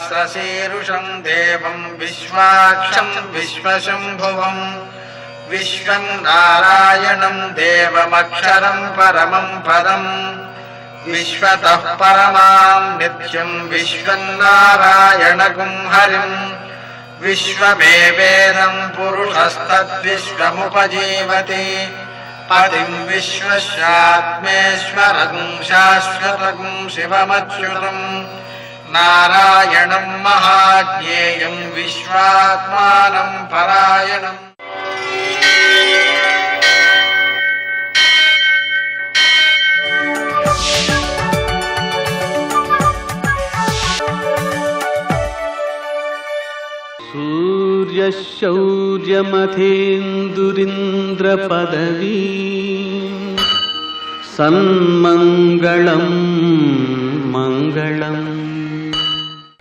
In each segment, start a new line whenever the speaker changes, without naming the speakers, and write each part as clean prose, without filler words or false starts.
सहस्रशीर्षं देवं विश्वाक्षं विश्वशम्भुवं विश्वं नारायणं देवमक्षरं परमं पदम् विश्वतः परमां नित्यं विश्वन्नारायणगुं हरिं विश्वमेवेदं पुरुषस्तद्विश्वमुपजीवति पतिं विश्वस्यात्मेश्वरगुं शाश्वतगुं शिवमच्युतं नारायणं महाज्ञेयं विश्वात्मानं परायणम्।
सूर्यशौर्यमथेन्दुरिन्द्रपदवी सन्मङ्गलं मङ्गलम्।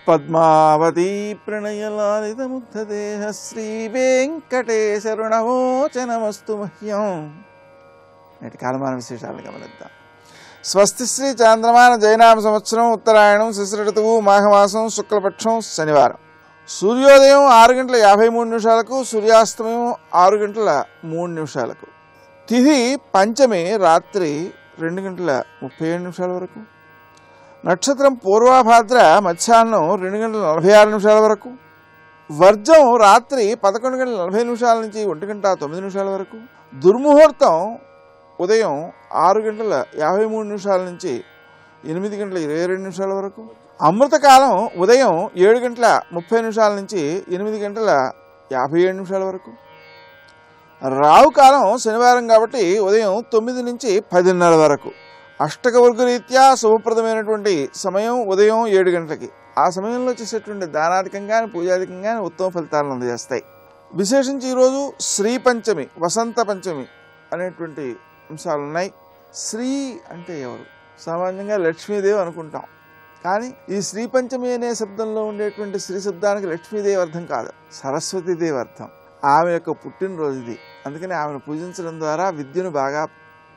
पद्मावती प्रणयलालितमुग्धदेह श्रीवेङ्कटेशरुणवोचनमस्तु मह्यं। నేటి కాలమాన విశేషాలను గమనిద్దాం. స్వస్తి శ్రీ చాంద్రమాన జైనామ సంవత్సరం ఉత్తరాయణం శిశిర ఋతువు మాఘమాసం శుక్లపక్షం శనివారం. సూర్యోదయం 6:53 సూర్యాస్తమయం 6:03 తిథి పంచమి రాత్రి 2:37 వరకు. నక్షత్రం పూర్వాభాద్ర మధ్యాహ్నం 2:46 వరకు. వర్జం రాత్రి 11:40 నుంచి 1:09 వరకు. దుర్ముహూర్తం ఉదయం 6:53 నుంచి 8:22 వరకు. అమృతకాలం ఉదయం 7:30 నుంచి 8:57 వరకు. రావుకాలం శనివారం కాబట్టి ఉదయం 9 నుంచి 10:30 వరకు. అష్టకవర్గరీత్యా శుభప్రదమైనటువంటి సమయం ఉదయం 7 గంటలకి. ఆ సమయంలో చేసేటువంటి దానాధికం కానీ పూజాధికం కానీ ఉత్తమ ఫలితాలను అందజేస్తాయి. విశేషించి ఈరోజు శ్రీ పంచమి, వసంత పంచమి అనేటువంటి అంశాలు ఉన్నాయి. శ్రీ అంటే ఎవరు? సామాన్యంగా లక్ష్మీదేవి అనుకుంటాం. కానీ ఈ శ్రీ పంచమి అనే శబ్దంలో ఉండేటువంటి శ్రీ శబ్దానికి లక్ష్మీదేవి అర్థం కాదు, సరస్వతీదేవి అర్థం. ఆమె యొక్క పుట్టినరోజు ఇది. అందుకని ఆమెను పూజించడం ద్వారా విద్యను బాగా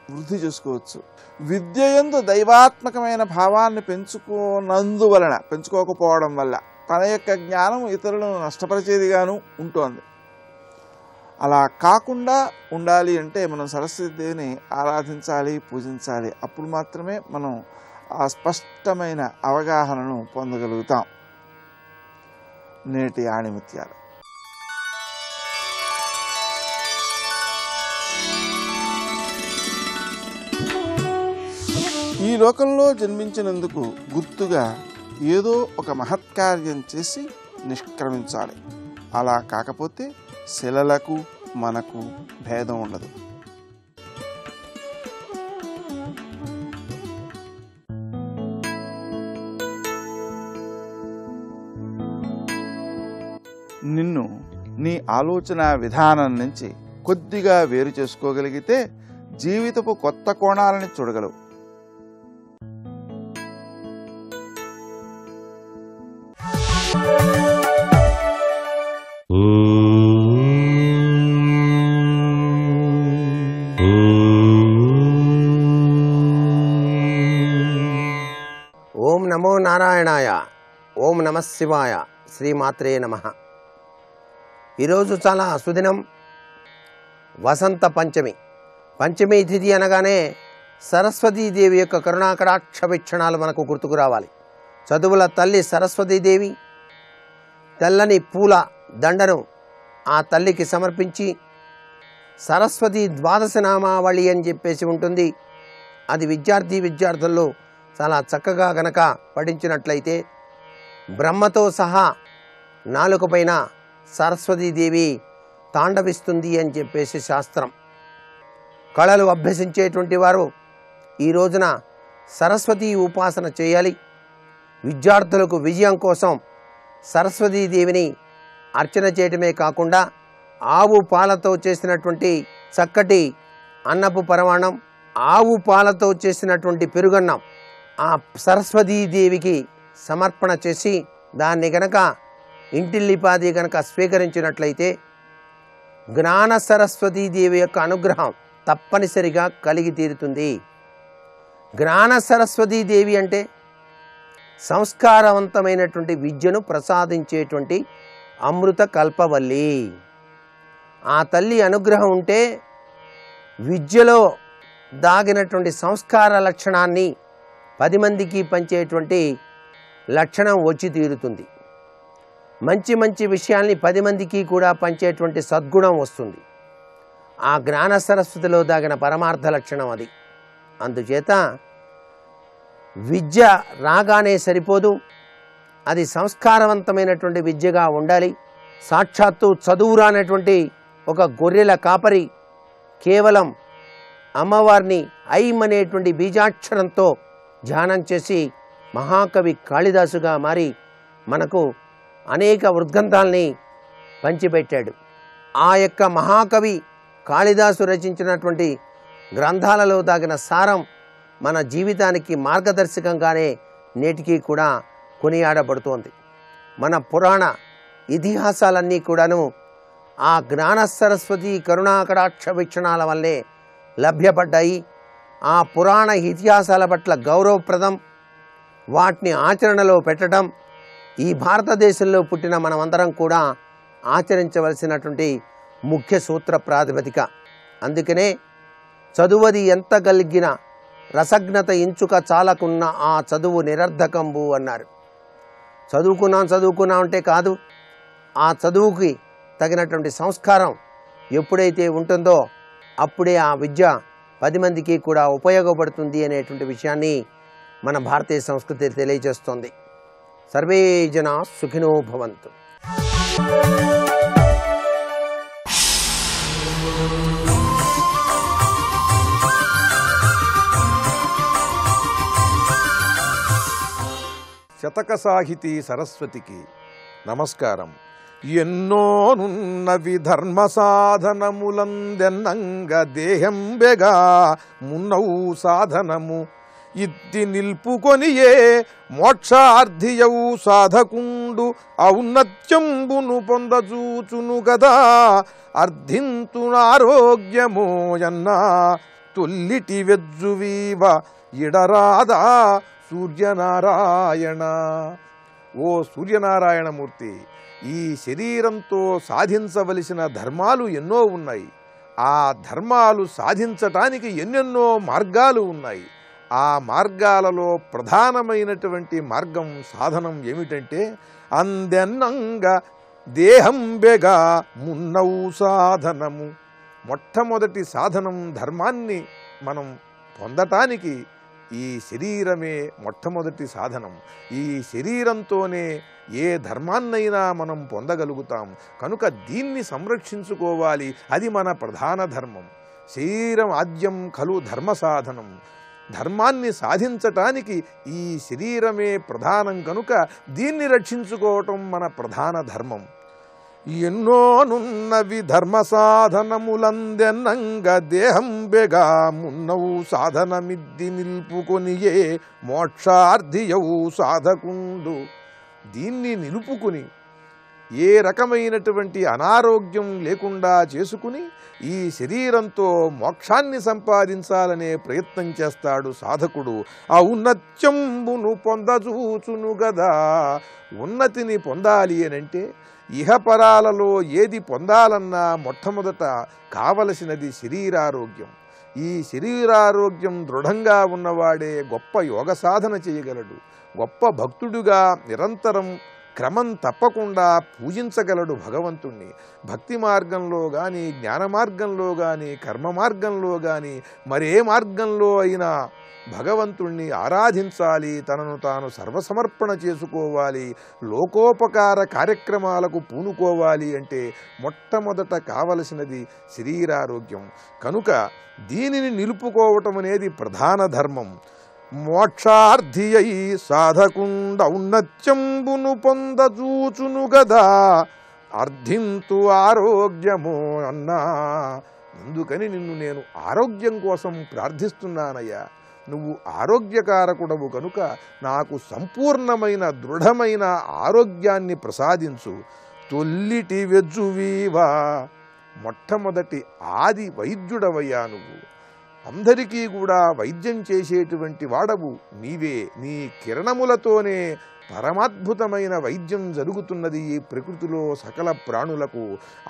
వృద్ధి చేసుకోవచ్చు. విద్య యందు దైవాత్మకమైన భావాన్ని పెంచుకోకపోవడం వల్ల తన యొక్క జ్ఞానం ఇతరులను నష్టపరిచేదిగాను ఉంటుంది. అలా కాకుండా ఉండాలి అంటే మనం సరస్వతీదేవిని ఆరాధించాలి, పూజించాలి. అప్పుడు మాత్రమే మనం ఆ స్పష్టమైన అవగాహనను పొందగలుగుతాం. నేటి ఆణిముత్యాలు. ఈ లోకంలో జన్మించినందుకు గుర్తుగా ఏదో ఒక మహత్కార్యం చేసి నిష్క్రమించాలి. అలా కాకపోతే శిలలకు మనకు భేదం ఉండదు. నిన్ను నీ ఆలోచన విధానం నుంచి కొద్దిగా వేరు చేసుకోగలిగితే జీవితపు కొత్త కోణాలని చూడగలవు.
ఓం నమో నారాయణాయ. ఓం నమ శివాయ. శ్రీమాత్రే నమః. ఈరోజు చాలా సుదినం, వసంత పంచమి. పంచమి తిథి అనగానే సరస్వతీదేవి యొక్క కరుణాకటాక్ష వీక్షణాలు మనకు గుర్తుకు రావాలి. చదువుల తల్లి సరస్వతీదేవి తెల్లని పూల దండను ఆ తల్లికి సమర్పించి సరస్వతి ద్వాదశ నామావళి అని చెప్పేసి ఉంటుంది. అది విద్యార్థుల్లో చాలా చక్కగా గనక పఠించినట్లయితే బ్రహ్మతో సహా నాలుకపైన సరస్వతీదేవి తాండవిస్తుంది అని చెప్పేసి శాస్త్రం. కళలు అభ్యసించేటువంటి వారు ఈ రోజున సరస్వతీ ఉపాసన చేయాలి. విద్యార్థులకు విజయం కోసం సరస్వతీదేవిని అర్చన చేయటమే కాకుండా ఆవు పాలతో చేసినటువంటి చక్కటి అన్నపు పరమాణం, ఆవు పాలతో చేసినటువంటి పెరుగన్నం ఆ సరస్వతీదేవికి సమర్పణ చేసి దాన్ని గనక ఇంటిల్లిపాది గనక స్వీకరించినట్లయితే జ్ఞాన సరస్వతీదేవి యొక్క అనుగ్రహం తప్పనిసరిగా కలిగి తీరుతుంది. జ్ఞాన సరస్వతీదేవి అంటే సంస్కారవంతమైనటువంటి విద్యను ప్రసాదించేటువంటి అమృత కల్పవల్లి. ఆ తల్లి అనుగ్రహం ఉంటే విద్యలో దాగినటువంటి సంస్కార లక్షణాన్ని 10 మందికి పంచేటువంటి లక్షణం వచ్చి తీరుతుంది. మంచి మంచి విషయాల్ని 10 మందికి కూడా పంచేటువంటి సద్గుణం వస్తుంది. ఆ జ్ఞాన సరస్వతిలో దాగిన పరమార్థ లక్షణం అది. అందుచేత విద్య రాగానే సరిపోదు, అది సంస్కారవంతమైనటువంటి విద్యగా ఉండాలి. సాక్షాత్తు చదువు రానటువంటి ఒక గొర్రెల కాపరి కేవలం అమ్మవారిని ఐం అనేటువంటి బీజాక్షరంతో ధ్యానం చేసి మహాకవి కాళిదాసుగా మారి మనకు అనేక ఉద్గ్రంథాల్ని పంచిపెట్టాడు. ఆ యొక్క మహాకవి కాళిదాసు రచించినటువంటి గ్రంథాలలో దాగిన సారం మన జీవితానికి మార్గదర్శకంగానే నేటికి కూడా కొనియాడబడుతోంది. మన పురాణ ఇతిహాసాలన్నీ కూడాను ఆ జ్ఞాన సరస్వతి కరుణాకటాక్ష వీక్షణాల వల్లే లభ్యపడ్డాయి. ఆ పురాణ ఇతిహాసాల పట్ల గౌరవప్రదం, వాటిని ఆచరణలో పెట్టడం ఈ భారతదేశంలో పుట్టిన మనమందరం కూడా ఆచరించవలసినటువంటి ముఖ్య సూత్ర ప్రాతిపదిక. అందుకనే చదువది ఎంత కలిగిన రసజ్ఞత ఇంచుక చాలకున్న ఆ చదువు నిరర్ధకంబు అన్నారు. చదువుకున్నాం అంటే కాదు, ఆ చదువుకి తగినటువంటి సంస్కారం ఎప్పుడైతే ఉంటుందో అప్పుడే ఆ విద్య 10 మందికి కూడా ఉపయోగపడుతుంది అనేటువంటి విషయాన్ని మన భారతీయ సంస్కృతి తెలియజేస్తోంది. సర్వే జనా సుఖినో భవంతు.
శతక సాహితీ సరస్వతికి నమస్కారం. ఎన్నోనున్నవి ధర్మ సాధనములందెన్నంగ దేహంబెగా మున్నవు సాధనము ఇద్ది నిల్పుకొనియే మోక్షార్థియవు సాధకుండు ఔన్నత్యంబును పొందచూచును గదా అర్థింతునారోగ్యమోయన్నా తొల్లిటి వెజ్జువీవ ఇడరాదా సూర్యనారాయణ. ఓ సూర్యనారాయణమూర్తి, ఈ శరీరంతో సాధించవలసిన ధర్మాలు ఎన్నో ఉన్నాయి. ఆ ధర్మాలు సాధించటానికి ఎన్నెన్నో మార్గాలు ఉన్నాయి. ఆ మార్గాలలో ప్రధానమైనటువంటి మార్గం సాధనం ఏమిటంటే అందెన్నంగా దేహంబెగా మున్నవు సాధనము. మొట్టమొదటి సాధనం ధర్మాన్ని మనం పొందటానికి ఈ శరీరమే మొట్టమొదటి సాధనం. ఈ శరీరంతోనే ఏ ధర్మాన్నైనా మనం పొందగలుగుతాం. కనుక దీన్ని సంరక్షించుకోవాలి. అది మన ప్రధాన ధర్మం. శరీరం ఆద్యం ఖలు ధర్మ సాధనం. ధర్మాన్ని సాధించటానికి ఈ శరీరమే ప్రధానం కనుక దీన్ని రక్షించుకోవటం మన ప్రధాన ధర్మం. ఎన్నోనున్నవి ధర్మ సాధనములందెన్నంగ దేహంబెగా మున్నవు సాధనమిద్ది నిలుపుకొనియే మోక్షార్థియవు సాధకుండు. దీన్ని నిలుపుకుని ఏ రకమైనటువంటి అనారోగ్యం లేకుండా చేసుకుని ఈ శరీరంతో మోక్షాన్ని సంపాదించాలనే ప్రయత్నం చేస్తాడు సాధకుడు. ఆ ఉన్నత్యంబును పొందచూచును గదా. ఉన్నతిని పొందాలి అనంటే ఇహపరాలలో ఏది పొందాలన్నా మొట్టమొదట కావలసినది శరీరారోగ్యం. ఈ శరీరారోగ్యం దృఢంగా ఉన్నవాడే గొప్ప యోగ సాధన చేయగలడు. గొప్ప భక్తుడుగా నిరంతరం క్రమం తప్పకుండా పూజించగలడు భగవంతుణ్ణి. భక్తి మార్గంలో కానీ, జ్ఞాన మార్గంలో కానీ, కర్మ మార్గంలో కానీ, మరే మార్గంలో అయినా భగవంతుణ్ణి ఆరాధించాలి. తనను తాను సర్వసమర్పణ చేసుకోవాలి. లోకోపకార కార్యక్రమాలకు పూనుకోవాలి అంటే మొట్టమొదట కావలసినది శరీరారోగ్యం. కనుక దీనిని నిలుపుకోవటం అనేది ప్రధాన ధర్మం. మోక్షార్థి అయి సాధకుండ ఔన్నత్యంబును పొందచూచును గదా అర్థింతు ఆరోగ్యమో అన్నా. అందుకని నిన్ను నేను ఆరోగ్యం కోసం ప్రార్థిస్తున్నానయ్యా. నువ్వు ఆరోగ్యకారకుడవు కనుక నాకు సంపూర్ణమైన దృఢమైన ఆరోగ్యాన్ని ప్రసాదించు. తొల్లిటి వెజ్జువీవా, మొట్టమొదటి ఆది వైద్యుడవయ్యా నువ్వు.
అందరికీ కూడా వైద్యం చేసేటువంటి వాడవు నీవే. నీ కిరణములతోనే పరమాద్భుతమైన వైద్యం జరుగుతున్నది ఈ ప్రకృతిలో సకల ప్రాణులకు.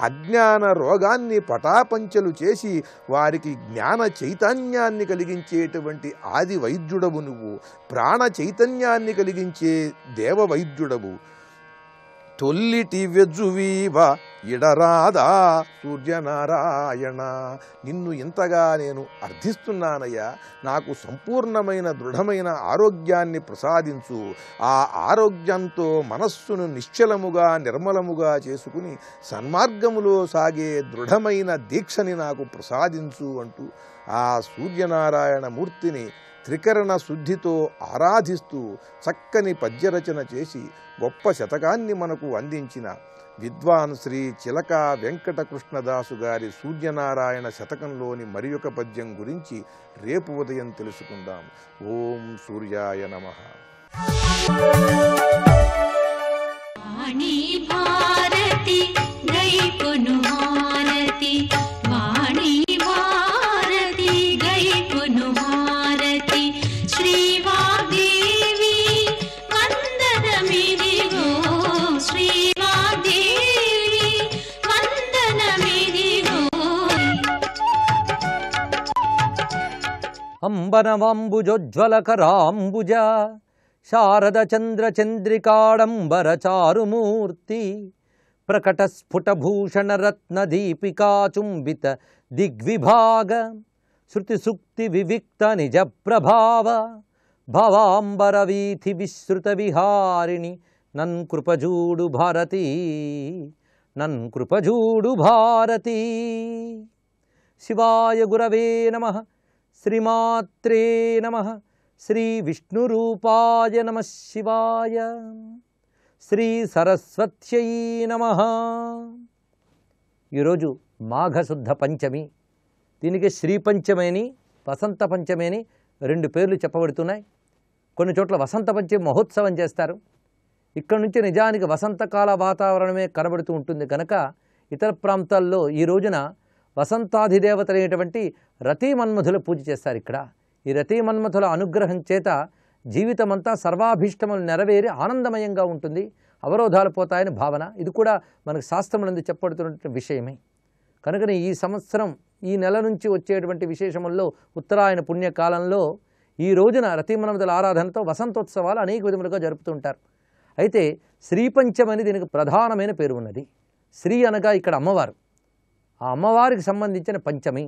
అజ్ఞాన రోగాన్ని పటాపంచలు చేసి వారికి జ్ఞాన చైతన్యాన్ని కలిగించేటువంటి ఆది వైద్యుడవు నువ్వు. ప్రాణ చైతన్యాన్ని కలిగించే దేవ వైద్యుడవు. తొల్లిటి వెజ్జువీవ ఇడరాదా సూర్యనారాయణ. నిన్ను ఇంతగా నేను అర్థిస్తున్నానయ్యా. నాకు సంపూర్ణమైన దృఢమైన ఆరోగ్యాన్ని ప్రసాదించు. ఆ ఆరోగ్యంతో మనస్సును నిశ్చలముగా నిర్మలముగా చేసుకుని సన్మార్గములో సాగే దృఢమైన దీక్షని నాకు ప్రసాదించు అంటూ ఆ సూర్యనారాయణ మూర్తిని త్రికరణ శుద్ధితో ఆరాధిస్తూ చక్కని పద్యరచన చేసి గొప్ప శతకాన్ని మనకు అందించిన విద్వాన్ శ్రీ చిలక వెంకటకృష్ణదాసు గారి సూర్యనారాయణ శతకంలోని మరి ఒక పద్యం గురించి రేపు ఉదయం తెలుసుకుందాం. ఓం సూర్యాయ నమః.
భారతి గై కొను హారతి, వాణి భారతి గై కొను హారతి, శ్రీవాగ్దేవి వందనమిదిగో, శ్రీవాగ్దేవి వందనమిదిగో.
అంబనవాంబుజోజ్వలకరాంబుజ శారద చంద్ర చంద్రికాడంబర చారుమూర్తి, ప్రకట స్ఫుటభూషణ రత్న దీపికా చుంబిత దిగ్విభాగ, శృతి సుక్తి వివిక్త నిజ ప్రభావ, భవాంబర వీథి విశ్రుత విహారిణి, నన్ కృపజూడు భారతి, నన్ కృపజూడు భారతి. శివాయ గురవే నమః. శ్రీమాత్రే నమః. శ్రీ విష్ణురూపాయ నమః శివాయ. శ్రీ సరస్వత్యై నమః. ఈరోజు మాఘశుద్ధ పంచమి. దీనికి శ్రీ పంచమి అని వసంత పంచమి అని రెండు పేర్లు చెప్పబడుతున్నాయి. కొన్ని చోట్ల వసంత పంచమి మహోత్సవం చేస్తారు. ఇక్కడ నుంచి నిజానికి వసంతకాల వాతావరణమే కనబడుతూ ఉంటుంది కనుక ఇతర ప్రాంతాల్లో ఈ రోజున వసంతాధిదేవత అయినటువంటి రతీమన్మధుల పూజ చేస్తారు. ఇక్కడ ఈ రతీమన్మధుల అనుగ్రహం చేత జీవితమంతా సర్వాభీష్టములు నెరవేరి ఆనందమయంగా ఉంటుంది, అవరోధాలు పోతాయని భావన. ఇది కూడా మనకు శాస్త్రములందు చెప్పబడుతున్న విషయమే. కనుకనే ఈ సంవత్సరం ఈ నెల నుంచి వచ్చేటువంటి విశేషముల్లో ఉత్తరాయణ పుణ్యకాలంలో ఈ రోజున రతీమన్మధుల ఆరాధనతో వసంతోత్సవాలు అనేక విధములుగా జరుపుతుంటారు. అయితే శ్రీపంచమని దీనికి ప్రధానమైన పేరు ఉన్నది. శ్రీ అనగా ఇక్కడ అమ్మవారు. ఆ అమ్మవారికి సంబంధించిన పంచమి.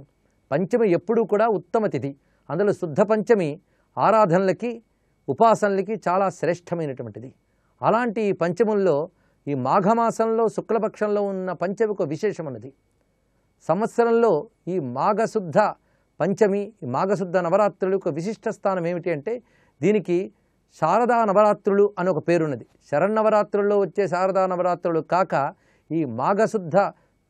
పంచమి ఎప్పుడూ కూడా ఉత్తమ తిథి. అందులో శుద్ధ పంచమి ఆరాధనలకి ఉపాసనలకి చాలా శ్రేష్టమైనటువంటిది. అలాంటి ఈ పంచముల్లో ఈ మాఘమాసంలో శుక్లపక్షంలో ఉన్న పంచమి ఒక విశేషం ఉన్నది. సంవత్సరంలో ఈ మాఘశుద్ధ పంచమి, ఈ మాఘశుద్ధ నవరాత్రులకు విశిష్ట స్థానం ఏమిటి అంటే దీనికి శారదా నవరాత్రులు అని ఒక పేరున్నది. శరన్నవరాత్రుల్లో వచ్చే శారదా నవరాత్రులు కాక ఈ మాఘశుద్ధ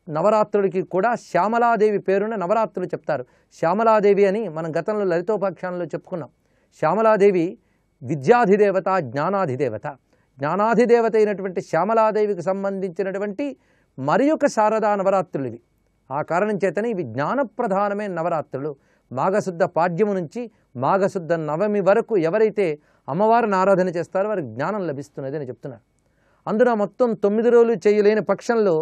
నవరాత్రుడికి కూడా శ్యామలాదేవి పేరున నవరాత్రులు చెప్తారు. శ్యామలాదేవి అని మనం గతంలో లలితోపాఖ్యానంలో చెప్పుకున్నాం. శ్యామలాదేవి విద్యాధిదేవత, జ్ఞానాధిదేవత. జ్ఞానాధిదేవత అయినటువంటి శ్యామలాదేవికి సంబంధించినటువంటి మరి ఒక శారదా నవరాత్రులు ఇవి. ఆ కారణం చేతనే ఇవి జ్ఞానప్రధానమైన నవరాత్రులు. మాఘశుద్ధ పాడ్యము నుంచి మాఘశుద్ధ నవమి వరకు ఎవరైతే అమ్మవారిని ఆరాధన చేస్తారో వారికి జ్ఞానం లభిస్తున్నది అని చెప్తున్నారు. అందున మొత్తం 9 రోజులు చేయలేని పక్షంలో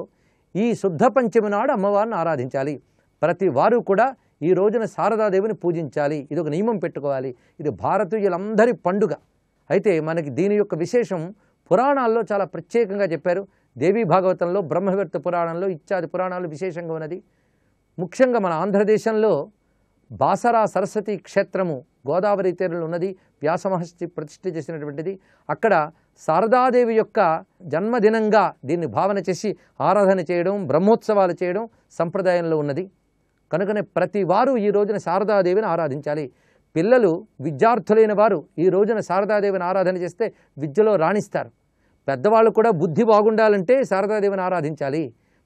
ఈ శుద్ధ పంచమి నాడు అమ్మవారిని ఆరాధించాలి. ప్రతి వారు కూడా ఈ రోజున శారదాదేవిని పూజించాలి. ఇది ఒక నియమం పెట్టుకోవాలి. ఇది భారతీయులందరి పండుగ. అయితే మనకి దీని యొక్క విశేషం పురాణాల్లో చాలా ప్రత్యేకంగా చెప్పారు. దేవీ భాగవతంలో, బ్రహ్మవివర్త పురాణంలో ఇత్యాది పురాణాలు విశేషంగా ఉన్నది. ముఖ్యంగా మన ఆంధ్రదేశంలో బాసరా సరస్వతి క్షేత్రము గోదావరి తీరంలో ఉన్నది. వ్యాసమహర్షి ప్రతిష్ఠ చేసినటువంటిది. అక్కడ శారదాదేవి యొక్క జన్మదినంగా దీన్ని భావన చేసి ఆరాధన చేయడం, బ్రహ్మోత్సవాలు చేయడం సంప్రదాయంలో ఉన్నది. కనుకనే ప్రతి వారు ఈ రోజున శారదాదేవిని ఆరాధించాలి. పిల్లలు విద్యార్థులైన వారు ఈ రోజున శారదాదేవిని ఆరాధన చేస్తే విద్యలో రాణిస్తారు. పెద్దవాళ్ళు కూడా బుద్ధి బాగుండాలంటే శారదాదేవిని ఆరాధించాలి.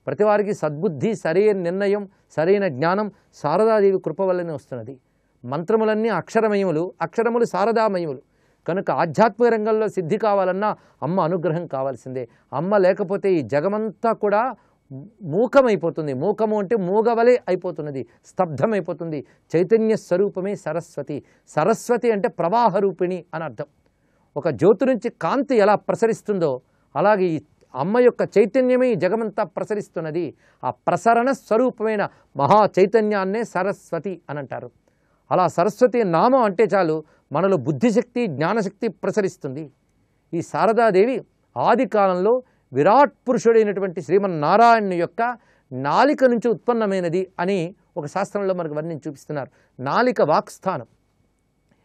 ప్రతి వారికి సద్బుద్ధి, సరైన నిర్ణయం, సరైన జ్ఞానం శారదాదేవి కృప వల్లనే వస్తున్నది. మంత్రములన్నీ అక్షరమయములు, అక్షరములు శారదామయములు. కనుక ఆధ్యాత్మిక రంగంలో సిద్ధి కావాలన్నా అమ్మ అనుగ్రహం కావాల్సిందే. అమ్మ లేకపోతే ఈ జగమంతా కూడా మూకమైపోతుంది. మూకము అంటే మూగవలే అయిపోతున్నది, స్తబ్దమైపోతుంది. చైతన్య స్వరూపమే సరస్వతి. సరస్వతి అంటే ప్రవాహ రూపిణి అని అర్థం. ఒక జ్యోతి నుంచి కాంతి ఎలా ప్రసరిస్తుందో అలాగే ఈ అమ్మ యొక్క చైతన్యమే ఈ జగమంతా ప్రసరిస్తున్నది. ఆ ప్రసరణ స్వరూపమైన మహా చైతన్యాన్నే సరస్వతి అని అంటారు. అలా సరస్వతి నామం అంటే చాలు మనలో బుద్ధిశక్తి జ్ఞానశక్తి ప్రసరిస్తుంది. ఈ శారదాదేవి ఆది కాలంలో విరాట్ పురుషుడైనటువంటి శ్రీమన్నారాయణుని యొక్క నాలిక నుంచి ఉత్పన్నమైనది అని ఒక శాస్త్రంలో మనకు వర్ణించి చూపిస్తున్నారు. నాలిక వాక్స్థానం.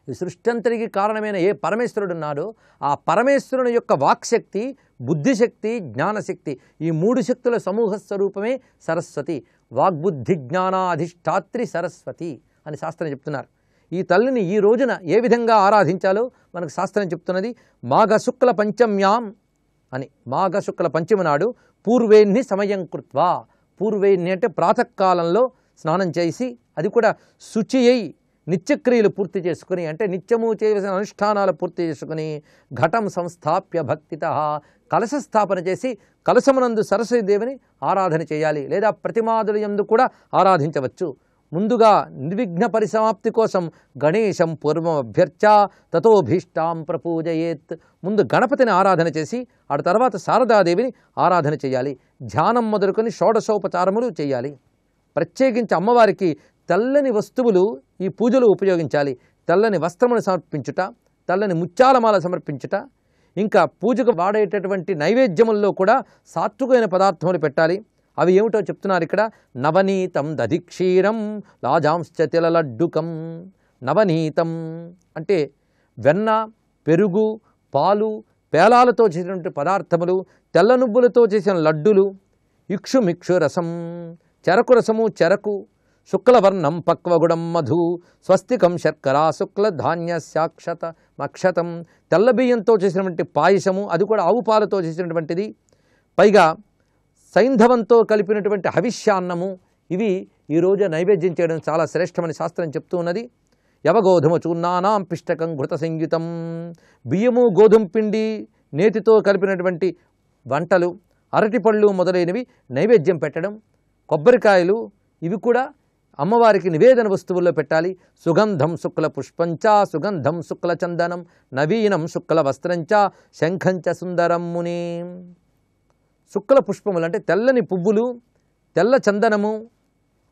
ఈ సృష్టి అంతటికి కారణమైన ఏ పరమేశ్వరుడు ఉన్నాడో ఆ పరమేశ్వరుని యొక్క వాక్శక్తి, బుద్ధిశక్తి, జ్ఞానశక్తి, ఈ మూడు శక్తుల సమూహ స్వరూపమే సరస్వతి. వాగ్బుద్ధి జ్ఞానాధిష్టాత్రి సరస్వతి అని శాస్త్రం చెప్తున్నారు. ఈ తల్లిని ఈ రోజున ఏ విధంగా ఆరాధించాలో మనకు శాస్త్రం చెప్తున్నది. మాఘ శుక్ల పంచమ్యాం అని. మాఘ శుక్ల పంచమి నాడు పూర్వేణ్ణి సమయం కృత్వా. పూర్వేణ్ణి అంటే ప్రాతకాలంలో స్నానం చేసి, అది కూడా శుచి అయి నిత్యక్రియలు పూర్తి చేసుకుని, అంటే నిత్యము చేయవలసిన అనుష్ఠానాలు పూర్తి చేసుకుని, ఘటం సంస్థాప్య భక్తిత కలశ స్థాపన చేసి కలశమునందు సరస్వతీదేవిని ఆరాధన చేయాలి. లేదా ప్రతిమాదుల యందు కూడా ఆరాధించవచ్చు. ముందుగా నిర్విఘ్న పరిసమాప్తి కోసం గణేశం పూర్వం అభ్యర్చ తతోభీష్టాం ప్రపూజయేత్. ముందు గణపతిని ఆరాధన చేసి ఆ తర్వాత శారదాదేవిని ఆరాధన చేయాలి. ధ్యానం మొదలుకొని షోడశోపచారములు చేయాలి. ప్రత్యేకించి అమ్మవారికి తెల్లని వస్తువులు ఈ పూజలు ఉపయోగించాలి. తెల్లని వస్త్రమును సమర్పించుట, తెల్లని ముత్యాలమాల సమర్పించుట, ఇంకా పూజకు వాడేటటువంటి నైవేద్యముల్లో కూడా సాత్వికమైన పదార్థములు పెట్టాలి. అవి ఏమిటో చెప్తున్నారు ఇక్కడ. నవనీతం దధిక్షీరం లాజాంశ్చ తిలలడ్డుకం. నవనీతం అంటే వెన్న, పెరుగు, పాలు, పేలాలతో చేసినటువంటి పదార్థములు, తెల్ల నువ్వులతో చేసిన లడ్డులు, ఇక్షుమిక్షు రసం, చెరకు రసము, చెరకు, శుక్లవర్ణం పక్వగుడం మధు, స్వస్తికం శర్కర, శుక్ల ధాన్య సాక్షత మక్షతం, తెల్ల బియ్యంతో చేసినటువంటి పాయసము, అది కూడా ఆవు పాలతో చేసినటువంటిది, పైగా సైంధవంతో కలిపినటువంటి హవిష్యాన్నము. ఇవి ఈరోజు నైవేద్యం చేయడం చాలా శ్రేష్టమని శాస్త్రం చెప్తూ ఉన్నది. యవగోధుమ చూర్ణానాం పిష్టకం ఘృత సంయుతం. బియ్యము, గోధుమ పిండి, నేతితో కలిపినటువంటి వంటలు, అరటిపళ్ళు మొదలైనవి నైవేద్యం పెట్టడం. కొబ్బరికాయలు ఇవి కూడా అమ్మవారికి నివేదన వస్తువుల్లో పెట్టాలి. సుగంధం శుక్ల పుష్పంచ సుగంధం శుక్ల చందనం నవీనం శుక్ల వస్త్రంచ శంఖంచ సుందరం ముని. శుక్ల పుష్పములు అంటే తెల్లని పువ్వులు, తెల్ల చందనము,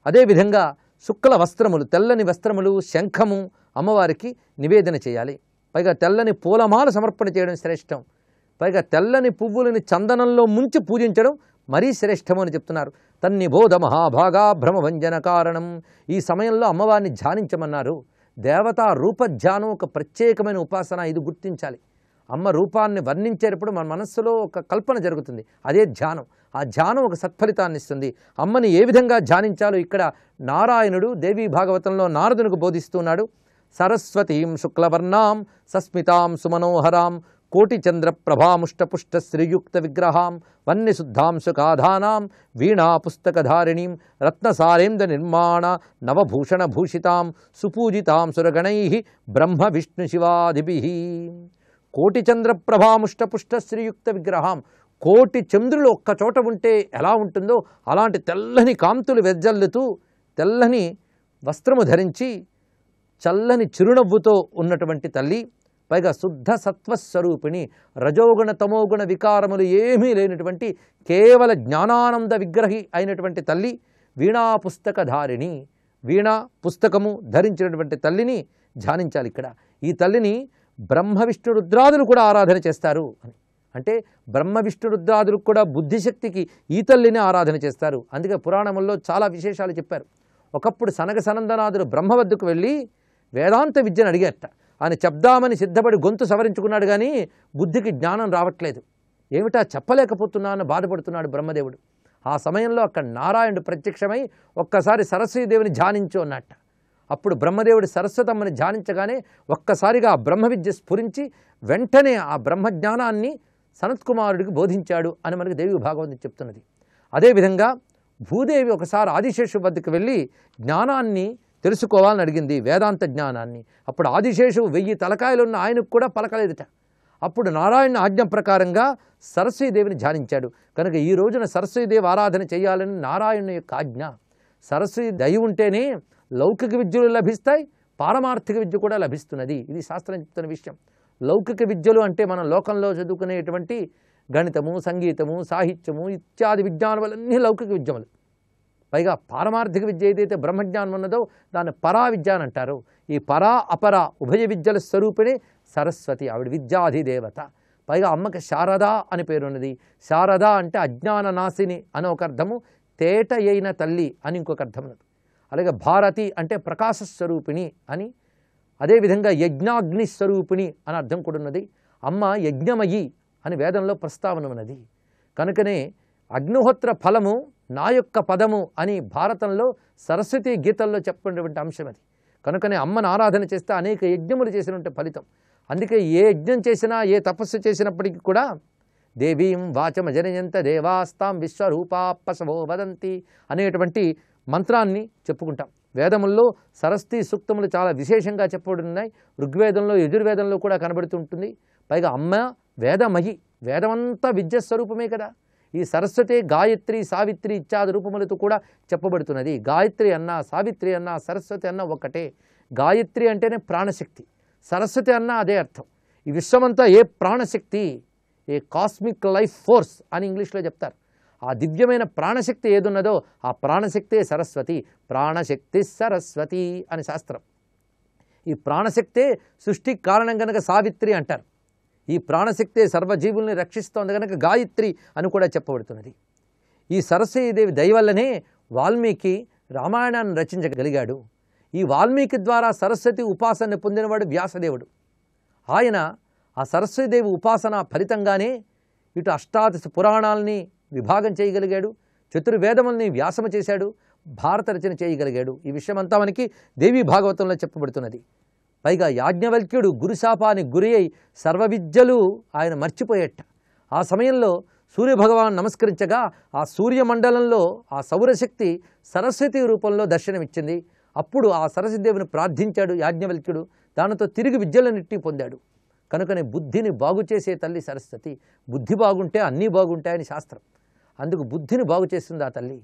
అదేవిధంగా శుక్ల వస్త్రములు, తెల్లని వస్త్రములు, శంఖము అమ్మవారికి నివేదన చేయాలి. పైగా తెల్లని పూలమాల సమర్పణ చేయడం శ్రేష్టం. పైగా తెల్లని పువ్వులని చందనంలో ముంచి పూజించడం మరీ శ్రేష్టము అని చెప్తున్నారు. తన్నిబోధ మహాభాగా భ్రమభంజన కారణం. ఈ సమయంలో అమ్మవారిని ధ్యానించమన్నారు. దేవతా రూపధ్యానం ఒక ప్రత్యేకమైన ఉపాసన, ఇది గుర్తించాలి. అమ్మ రూపాన్ని వర్ణించేటప్పుడు మన మనస్సులో ఒక కల్పన జరుగుతుంది, అదే ధ్యానం. ఆ ధ్యానం ఒక సత్ఫలితాన్ని ఇస్తుంది. అమ్మని ఏ విధంగా ధ్యానించాలో ఇక్కడ నారాయణుడు దేవీ భాగవతంలో నారదునికి బోధిస్తున్నాడు. సరస్వతీం శుక్లవర్ణాం సస్మితాం సుమనోహరాం కోటిచంద్ర ప్రభాముష్టపుష్ట శ్రీయుక్త విగ్రహాం వన్యశుద్ధాం సుఖాధానాం వీణా పుస్తకధారిణీం రత్నసారేంద్ర నిర్మాణ నవభూషణ భూషితాం సుపూజితాం సురగణై బ్రహ్మ విష్ణు శివాదిభి. కోటిచంద్ర ప్రభాముష్టపుష్ట శ్రీయుక్త విగ్రహాం. కోటి చంద్రులు ఒక్క చోట ఉంటే ఎలా ఉంటుందో అలాంటి తెల్లని కాంతులు వెజ్జల్లుతూ, తెల్లని వస్త్రము ధరించి, చల్లని చిరునవ్వుతో ఉన్నటువంటి తల్లి, పైగా శుద్ధ సత్వస్వరూపిణి, రజోగుణ తమోగుణ వికారములు ఏమీ లేనటువంటి కేవల జ్ఞానానంద విగ్రహి అయినటువంటి తల్లి, వీణా పుస్తకధారిణి, వీణా పుస్తకము ధరించినటువంటి తల్లిని ధ్యానించాలి. ఇక్కడ ఈ తల్లిని బ్రహ్మ విష్ణు రుద్రాదులు కూడా ఆరాధన చేస్తారు అని. అంటే బ్రహ్మ విష్ణు రుద్రాదులకు కూడా బుద్ధిశక్తికి ఈ తల్లిని ఆరాధన చేస్తారు. అందుకే పురాణముల్లో చాలా విశేషాలు చెప్పారు. ఒకప్పుడు సనక సనందనాథుడు బ్రహ్మ వద్దకు వెళ్ళి వేదాంత విద్యను అడిగారట. ఆయన చెప్దామని సిద్ధపడి గొంతు సవరించుకున్నాడు, కానీ బుద్ధికి జ్ఞానం రావట్లేదు. ఏమిటా చెప్పలేకపోతున్నానని బాధపడుతున్నాడు బ్రహ్మదేవుడు. ఆ సమయంలో అక్కడ నారాయణుడు ప్రత్యక్షమై ఒక్కసారి సరస్వతీదేవిని ధ్యానించు అన్నట్ట. అప్పుడు బ్రహ్మదేవుడు సరస్వతమ్మని ధ్యానించగానే ఒక్కసారిగా ఆ బ్రహ్మ విద్య స్ఫురించి వెంటనే ఆ బ్రహ్మజ్ఞానాన్ని సనత్కుమారుడికి బోధించాడు అని మనకి దేవి భాగవతం చెప్తున్నది. అదేవిధంగా భూదేవి ఒకసారి ఆదిశేషు వద్దకు వెళ్ళి జ్ఞానాన్ని తెలుసుకోవాలని అడిగింది, వేదాంత జ్ఞానాన్ని. అప్పుడు ఆదిశేషు 1000 తలకాయలున్న ఆయనకు కూడా పలకలేదుట. అప్పుడు నారాయణ ఆజ్ఞ ప్రకారంగా సరస్వతీదేవిని ధ్యానించాడు. కనుక ఈ రోజున సరస్వతీదేవి ఆరాధన చేయాలని నారాయణ యొక్క ఆజ్ఞ. సరస్వతి దయ ఉంటేనే లౌకిక విద్యలు లభిస్తాయి, పారమార్థిక విద్య కూడా లభిస్తున్నది. ఇది శాస్త్రం చెప్తున్న విషయం. లౌకిక విద్యలు అంటే మనం లోకంలో చదువుకునేటువంటి గణితము, సంగీతము, సాహిత్యము ఇత్యాది విజ్ఞానములన్నీ లౌకిక విద్యములు. పైగా పారమార్థిక విద్య ఏదైతే బ్రహ్మజ్ఞానం ఉన్నదో దాన్ని పరా విద్య అని అంటారు. ఈ పరా అపర ఉభయ విద్యల స్వరూపిణి సరస్వతి, ఆవిడ విద్యాధిదేవత. పైగా అమ్మకి శారద అని పేరున్నది. శారద అంటే అజ్ఞాన నాశిని అని ఒక అర్థము, తేట అయిన తల్లి అని ఇంకొక అర్థం ఉన్నది. అలాగే భారతి అంటే ప్రకాశ స్వరూపిణి అని, అదేవిధంగా యజ్ఞాగ్ని స్వరూపిణి అని అర్థం కూడా ఉన్నది. అమ్మ యజ్ఞమయి అని వేదంలో ప్రస్తావన ఉన్నది. కనుకనే అగ్నిహోత్ర ఫలము నా యొక్క పదము అని భారతంలో సరస్వతి గీతల్లో చెప్పినటువంటి అంశం అది. కనుకనే అమ్మను ఆరాధన చేస్తే అనేక యజ్ఞములు చేసినటువంటి ఫలితం. అందుకే ఏ యజ్ఞం చేసినా, ఏ తపస్సు చేసినప్పటికీ కూడా దేవీం వాచమజనయంత దేవాస్తాం విశ్వరూపాపసవో వదంతి అనేటువంటి మంత్రాన్ని చెప్పుకుంటాం. వేదముల్లో సరస్వతి సూక్తములు చాలా విశేషంగా చెప్పబడి ఉన్నాయి. ఋగ్వేదంలో, యజుర్వేదంలో కూడా కనబడుతుంటుంది. పైగా అమ్మ వేదమయి, వేదమంతా విద్య స్వరూపమే కదా. ఈ సరస్వతి గాయత్రి, సావిత్రి ఇత్యాది రూపములతో కూడా చెప్పబడుతున్నది. గాయత్రి అన్నా, సావిత్రి అన్నా, సరస్వతి అన్నా ఒక్కటే. గాయత్రి అంటేనే ప్రాణశక్తి, సరస్వతి అన్నా అదే అర్థం. ఈ విశ్వమంతా ఏ ప్రాణశక్తి, ఏ కాస్మిక్ లైఫ్ ఫోర్స్ అని ఇంగ్లీష్లో చెప్తారు. ఆ దివ్యమైన ప్రాణశక్తి ఏదున్నదో ఆ ప్రాణశక్తే సరస్వతి. ప్రాణశక్తి సరస్వతి అని శాస్త్రం. ఈ ప్రాణశక్తే సృష్టికి కారణం కనుక సావిత్రి అంటారు. ఈ ప్రాణశక్తే సర్వజీవుల్ని రక్షిస్తోంది కనుక గాయత్రి అని కూడా చెప్పబడుతున్నది. ఈ సరస్వతీదేవి దయ వల్లనే వాల్మీకి రామాయణాన్ని రచించగలిగాడు. ఈ వాల్మీకి ద్వారా సరస్వతి ఉపాసన పొందినవాడు వ్యాసదేవుడు. ఆయన ఆ సరస్వతీదేవి ఉపాసన ఫలితంగానే ఇటు అష్టాదశ పురాణాలని విభాగం చేయగలిగాడు, చతుర్వేదముల్ని వ్యాసము చేశాడు, భారత రచన చేయగలిగాడు. ఈ విషయమంతా మనకి దేవీ భాగవతంలో చెప్పబడుతున్నది. పైగా యాజ్ఞవల్క్యుడు గురుశాపానికి గురి అయి సర్వవిద్యలు ఆయన మర్చిపోయేట. ఆ సమయంలో సూర్యభగవాన్ నమస్కరించగా ఆ సూర్యమండలంలో ఆ సౌరశక్తి సరస్వతి రూపంలో దర్శనమిచ్చింది. అప్పుడు ఆ సరస్వతీదేవిని ప్రార్థించాడు యాజ్ఞవల్క్యుడు. దానితో తిరిగి విద్యలన్నింటినీ పొందాడు. కనుకనే బుద్ధిని బాగు చేసే తల్లి సరస్వతి. బుద్ధి బాగుంటే అన్నీ బాగుంటాయని శాస్త్రం. అందుకు బుద్ధిని బాగు చేస్తుంది ఆ తల్లి.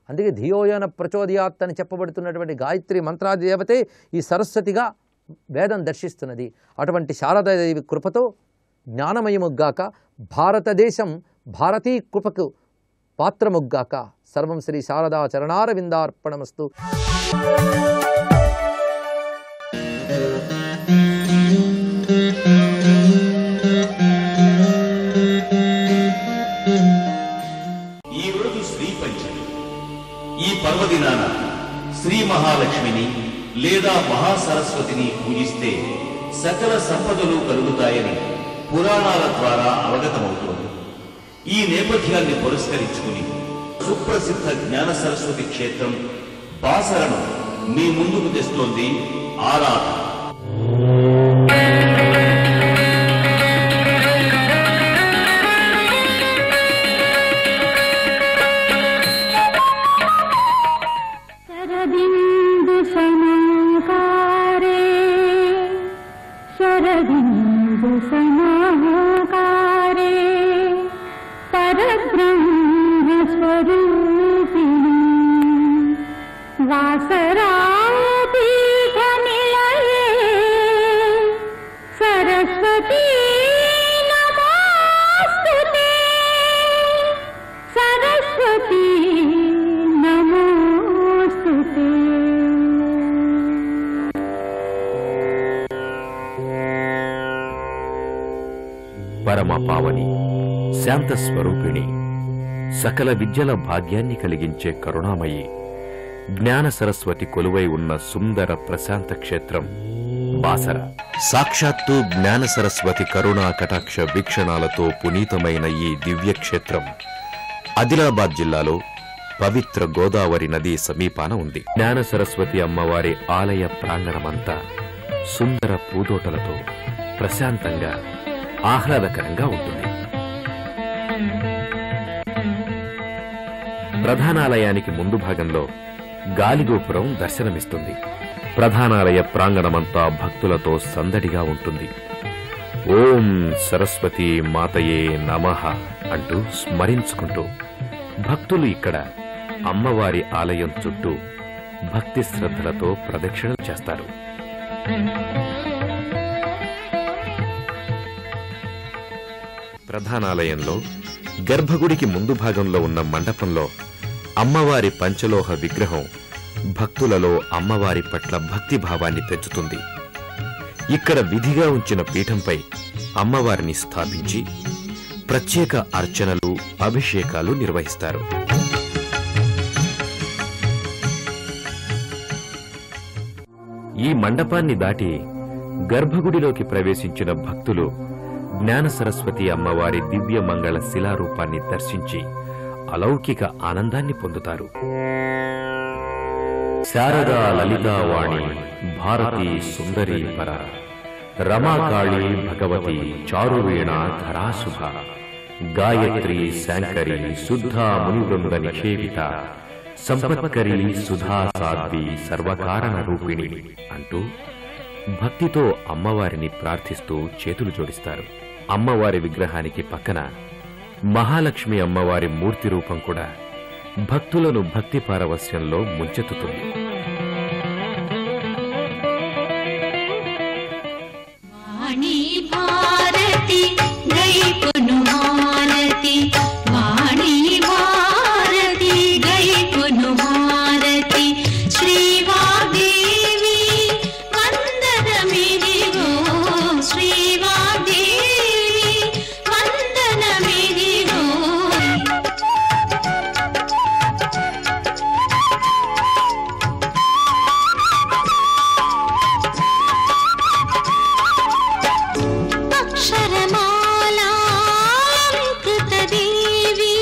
అందుకే ధియోయన ప్రచోదయాత్ అని చెప్పబడుతున్నటువంటి గాయత్రి మంత్రాది దేవతే ఈ సరస్వతిగా వేదం దర్శిస్తున్నది. అటువంటి శారదాదేవి కృపతో జ్ఞానమయముగ్గాక, భారతదేశం భారతీ కృపకు పాత్రముగ్గాక. సర్వం శ్రీ శారదా చరణారవిందార్పణమస్తు.
ఈరోజు శ్రీ పంచమి. ఈ పర్వదినాన శ్రీ మహాలక్ష్మిని లేదా మహాసరస్వతిని పూజిస్తే సకల సంపదలు కలుగుతాయని పురాణాల ద్వారా అవగతమవుతోంది. ఈ నేపథ్యాన్ని పురస్కరించుకుని సుప్రసిద్ధ జ్ఞాన సరస్వతి క్షేత్రం బాసరను మీ ముందుకు తెస్తోంది ఆరాధన.
పరమ పావని, శాంత స్వరూపిణి, సకల విద్యల భాగ్యాన్ని కలిగించే కరుణామయి, జ్ఞాన సరస్వతి కొలువై ఉన్న సుందర ప్రశాంత క్షేత్రం బాసర. సాక్షాత్తు జ్ఞాన సరస్వతి కరుణా కటాక్ష వీక్షణాలతో పునీతమైన ఈ దివ్యక్షేత్రం ఆదిలాబాద్ జిల్లాలో పవిత్ర గోదావరి నది సమీపాన ఉంది. జ్ఞాన సరస్వతి అమ్మవారి ఆలయ ప్రాంగణమంతా సుందర పూదోటలతో ప్రశాంతంగా ఆహ్లాదకరంగా ఉంటుంది. ప్రధానాలయానికి ముందు భాగంలో గాలిగోపురం దర్శనమిస్తుంది. ప్రధానాలయ ప్రాంగణమంతా భక్తులతో సందడిగా ఉంటుంది. ఓం సరస్వతీ మాతయే నమః అంటూ స్మరించుకుంటూ భక్తులు ఇక్కడ అమ్మవారి ఆలయం చుట్టూ భక్తి శ్రద్ధలతో ప్రదక్షిణలు చేస్తారు. ప్రధానాలయంలో గర్భగుడికి ముందు భాగంలో ఉన్న మండపంలో అమ్మవారి పంచలోహ విగ్రహం భక్తులలో అమ్మవారి పట్ల భక్తిభావాన్ని పెంచుతుంది. ఇక్కడ విధిగా ఉంచిన పీఠంపై అమ్మవారిని స్థాపించి ప్రత్యేక అర్చనలు, అభిషేకాలు నిర్వహిస్తారు. ఈ మండపాన్ని దాటి గర్భగుడిలోకి ప్రవేశించిన భక్తులు జ్ఞాన సరస్వతి అమ్మవారి దివ్య మంగళ శిలారూపాన్ని దర్శించి అలౌకిక ఆనందాన్ని పొందుతారు. శారదా లలితావాణి భారతీ సుందరీ పర రమాకాళీ భగవతి చారువేణ ధరాశుభ గాయత్రి శాంకరి శుద్ధా మునివృంద నిషేవిత సంపత్కరీ సుధా సాధ్వి సర్వకారణ రూపిణి అంటూ భక్తితో అమ్మవారిని ప్రార్థిస్తూ చేతులు జోడిస్తారు. అమ్మవారి విగ్రహానికి పక్కన మహాలక్ష్మి అమ్మవారి మూర్తి రూపం కూడా భక్తులను భక్తి పారవస్యంలో ముంచెత్తుతుంది.
వాణి భారతి గైకొను హారతి వాణి భారతి గైకొను హారతి శ్రీవాగ్దేవి వందనమిదిగో శ్రీవాగ్దేవి వందనమిదిగో అక్షరమాలాంకృతదేవి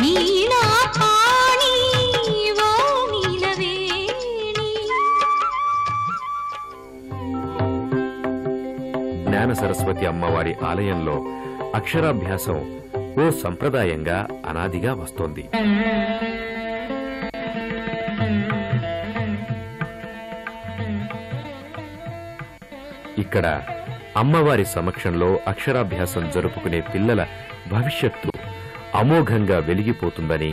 నీలాపాణి ఓ నీలవేణి.
జ్ఞాన సరస్వతి అమ్మవారి ఆలయంలో అక్షరాభ్యాసం ఓ సంప్రదాయంగా అనాదిగా వస్తోంది. ఇక్కడ అమ్మవారి సమక్షంలో అక్షరాభ్యాసం జరుపుకునే పిల్లల భవిష్యత్తు అమోఘంగా వెలిగిపోతుందని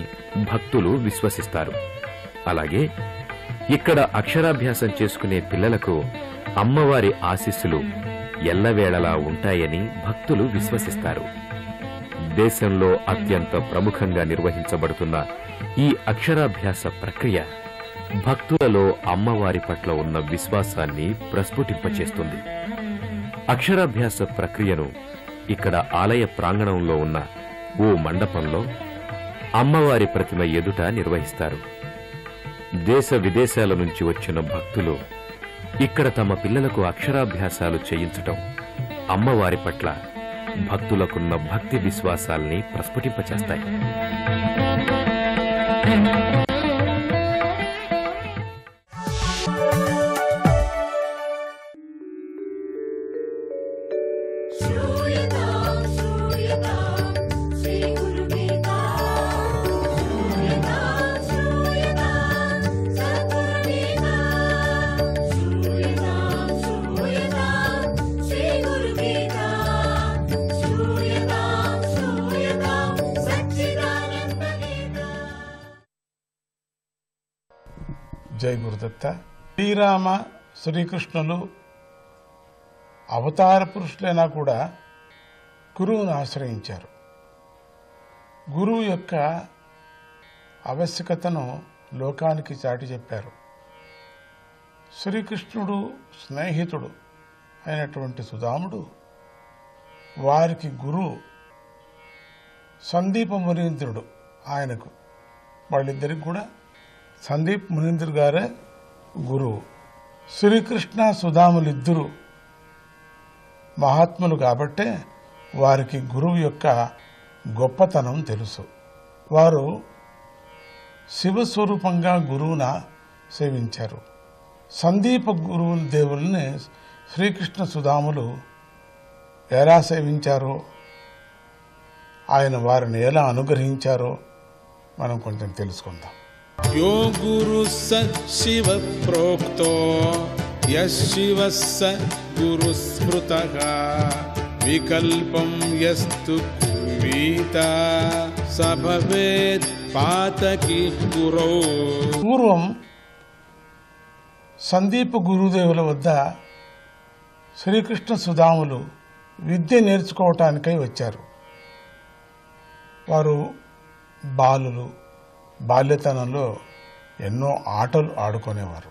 భక్తులు విశ్వసిస్తారు. అలాగే ఇక్కడ అక్షరాభ్యాసం చేసుకునే పిల్లలకు అమ్మవారి ఆశీస్సులు ఎల్లవేళలా ఉంటాయని భక్తులు విశ్వసిస్తారు. దేశంలో అత్యంత ప్రముఖంగా నిర్వహించబడుతున్న ఈ అక్షరాభ్యాస ప్రక్రియ భక్తులలో అమ్మవారి పట్ల ఉన్న విశ్వాసాన్ని ప్రస్ఫుటింపచేస్తుంది. అక్షరాభ్యాస ప్రక్రియను ఇక్కడ ఆలయ ప్రాంగణంలో ఉన్న ఓ మండపంలో అమ్మవారి ప్రతిమ ఎదుట నిర్వహిస్తారు. దేశ విదేశాల నుంచి వచ్చిన భక్తులు ఇక్కడ తమ పిల్లలకు అక్షరాభ్యాసాలు చేయించటం అమ్మవారి పట్ల భక్తులకున్న భక్తి విశ్వాసాల్ని ప్రస్ఫుటింపచేస్తాయి.
జై గురుదత్త. శ్రీరామ శ్రీకృష్ణులు అవతార పురుషులైనా కూడా గురువును ఆశ్రయించారు. గురువు యొక్క ఆవశ్యకతను లోకానికి చాటి చెప్పారు. శ్రీకృష్ణుడు స్నేహితుడు అయినటువంటి సుదాముడు వారికి గురువు సందీప మునీంద్రుడు. ఆయనకు వాళ్ళిద్దరికి కూడా సందీప్ మునీంద్ర గారే గురువు. శ్రీకృష్ణ సుధాములిద్దరూ మహాత్ములు కాబట్టే వారికి గురువు యొక్క గొప్పతనం తెలుసు. వారు శివస్వరూపంగా గురువున సేవించారు. సందీప గురువు దేవుల్ని శ్రీకృష్ణ సుధాములు ఎలా సేవించారో, ఆయన వారిని ఎలా అనుగ్రహించారో మనం కొంచెం తెలుసుకుందాం.
यो गुरुः स शिव प्रोक्तो यः शिवः स गुरुस्मृतः వికల్పం యస్తు కుర్వీత స భవేత్ పాతకి గురౌ.
పూర్వం సందీప గురుదేవుల వద్ద శ్రీకృష్ణ సుధాములు విద్య నేర్చుకోవటానికై వచ్చారు. వారు బాలులు. బాల్యతనంలో ఎన్నో ఆటలు ఆడుకునేవారు,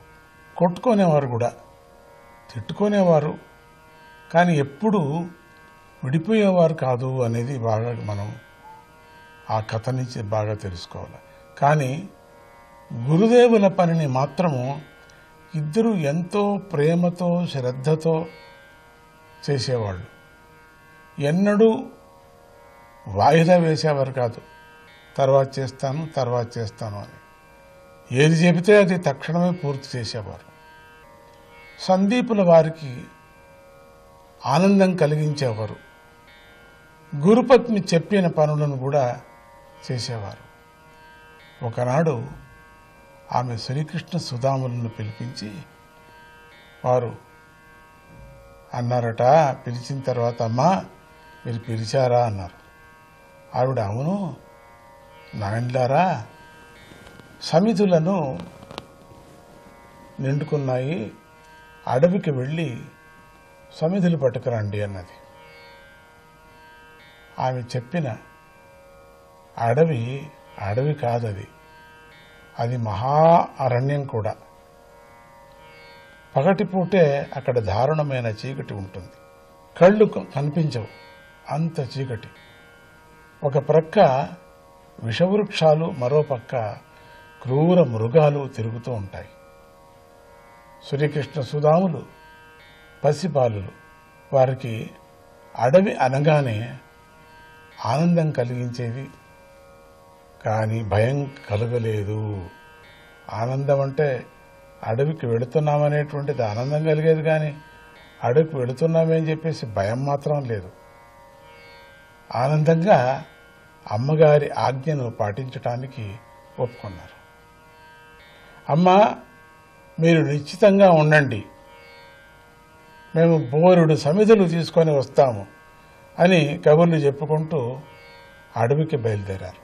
కొట్టుకునేవారు కూడా, తిట్టుకునేవారు. కానీ ఎప్పుడూ విడిపోయేవారు కాదు అనేది బాగా మనం ఆ కథ నుంచి బాగా తెలుసుకోవాలి. కానీ గురుదేవుల పనిని మాత్రము ఇద్దరు ఎంతో ప్రేమతో శ్రద్ధతో చేసేవాళ్ళు. ఎన్నడూ వాయిదా వేసేవారు కాదు, తర్వాత చేస్తాను అని. ఏది చెబితే అది తక్షణమే పూర్తి చేసేవారు. సందీపుల వారికి ఆనందం కలిగించేవారు. గురుపత్ని చెప్పిన పనులను కూడా చేసేవారు. ఒకనాడు ఆమె శ్రీకృష్ణ సుధాములను పిలిపించి వారు అన్నారట. పిలిచిన తర్వాత, అమ్మా మీరు పిలిచారా అన్నారు. ఆవిడ, అవును నాయనలారా, సమిధులను నిండుకున్నాయి, అడవికి వెళ్ళి సమిధులు పట్టుకురండి అన్నది. ఆమె చెప్పిన అడవి కాదది, అది మహా అరణ్యం కూడా. పగటిపూటే అక్కడ దారుణమైన చీకటి ఉంటుంది, కళ్ళు కనిపించవు, అంత చీకటి. ఒక ప్రక్క విషవృక్షాలు, మరో పక్క క్రూర మృగాలు తిరుగుతూ ఉంటాయి. శ్రీకృష్ణ సుధాములు పసిబాలులు. వారికి అడవి అనగానే ఆనందం కలిగించేది, కానీ భయం కలగలేదు. ఆనందం అంటే అడవికి వెళుతున్నామనేటువంటిది ఆనందం కలిగేది, కానీ అడవికి వెళుతున్నామని చెప్పేసి భయం మాత్రం లేదు. ఆనందంగా అమ్మగారి ఆజ్ఞను పాటించటానికి ఒప్పుకున్నారు. అమ్మ, మీరు నిశ్చితంగా ఉండండి, మేము బోరుడు సమిధులు తీసుకొని వస్తాము అని కబుర్లు చెప్పుకుంటూ అడవికి బయలుదేరారు.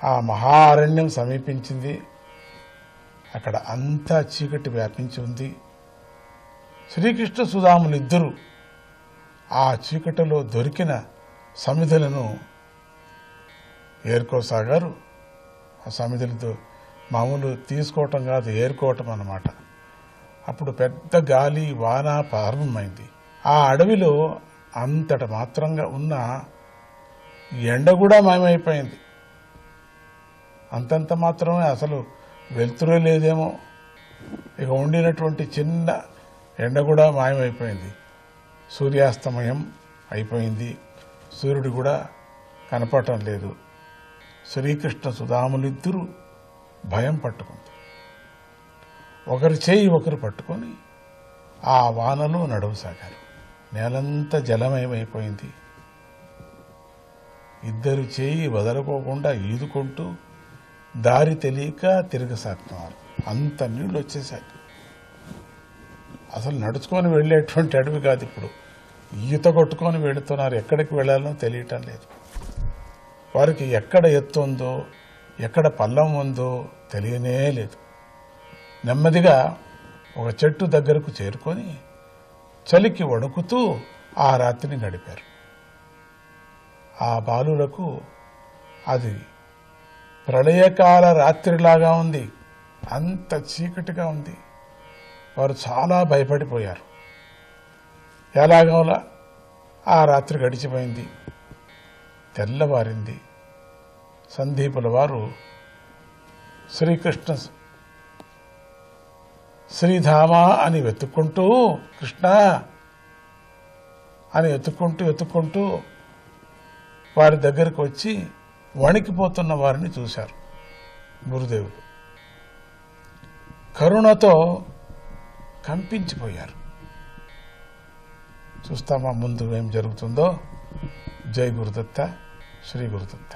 ఆ మహారణ్యం సమీపించింది. అక్కడ అంతా చీకటి వ్యాపించి ఉంది. శ్రీకృష్ణ సుధాములు ఇద్దరు ఆ చీకటిలో దొరికిన సమిధులను ఏరుకోసాగారు. ఆ సమిధులతో మామూలు తీసుకోవటం కాదు, ఏరుకోవటం అన్నమాట. అప్పుడు పెద్ద గాలి వాన ప్రారంభమైంది. ఆ అడవిలో అంతట మాత్రంగా ఉన్న ఎండ కూడా మాయమైపోయింది. అంతంత మాత్రమే, అసలు వెలుతురే లేదేమో. ఇక ఉండినటువంటి చిన్న ఎండ కూడా మాయమైపోయింది. సూర్యాస్తమయం అయిపోయింది. సూర్యుడు కూడా కనపడటం లేదు. శ్రీకృష్ణ సుధాములిద్దరూ భయం పట్టుకుంది. ఒకరి చేయి ఒకరు పట్టుకొని ఆ వానలో నడవసాగారు. నేలంతా జలమయమైపోయింది. ఇద్దరు చేయి వదలుకోకుండా ఈదుకుంటూ దారి తెలియక తిరగసాగుతున్నారు. అంత నీళ్ళు వచ్చేసాయి. అసలు నడుచుకొని వెళ్ళేటువంటి అడవి కాదు, ఇప్పుడు ఈత కొట్టుకొని వెళుతున్నారు. ఎక్కడికి వెళ్ళాలో తెలియటం లేదు. వారికి ఎక్కడ ఎత్తు ఉందో ఎక్కడ పల్లం ఉందో తెలియనే లేదు. నెమ్మదిగా ఒక చెట్టు దగ్గరకు చేరుకొని చలికి వణుకుతూ ఆ రాత్రిని గడిపారు. ఆ బాలులకు అది ప్రళయకాల రాత్రిలాగా ఉంది. అంత చీకటిగా ఉంది. వారు చాలా భయపడిపోయారు. ఎలాగోలా ఆ రాత్రి గడిచిపోయింది. తెల్లవారింది. సందీపుల వారు శ్రీకృష్ణ శ్రీధామ అని వెతుక్కుంటూ, కృష్ణ అని వెతుక్కుంటూ వారి దగ్గరకు వచ్చి వణికిపోతున్న వారిని చూశారు. గురుదేవులు కరుణతో కంపించిపోయారు. చూస్తామా ముందు ఏం జరుగుతుందో. జై గురుదత్త, శ్రీ గురుదత్త.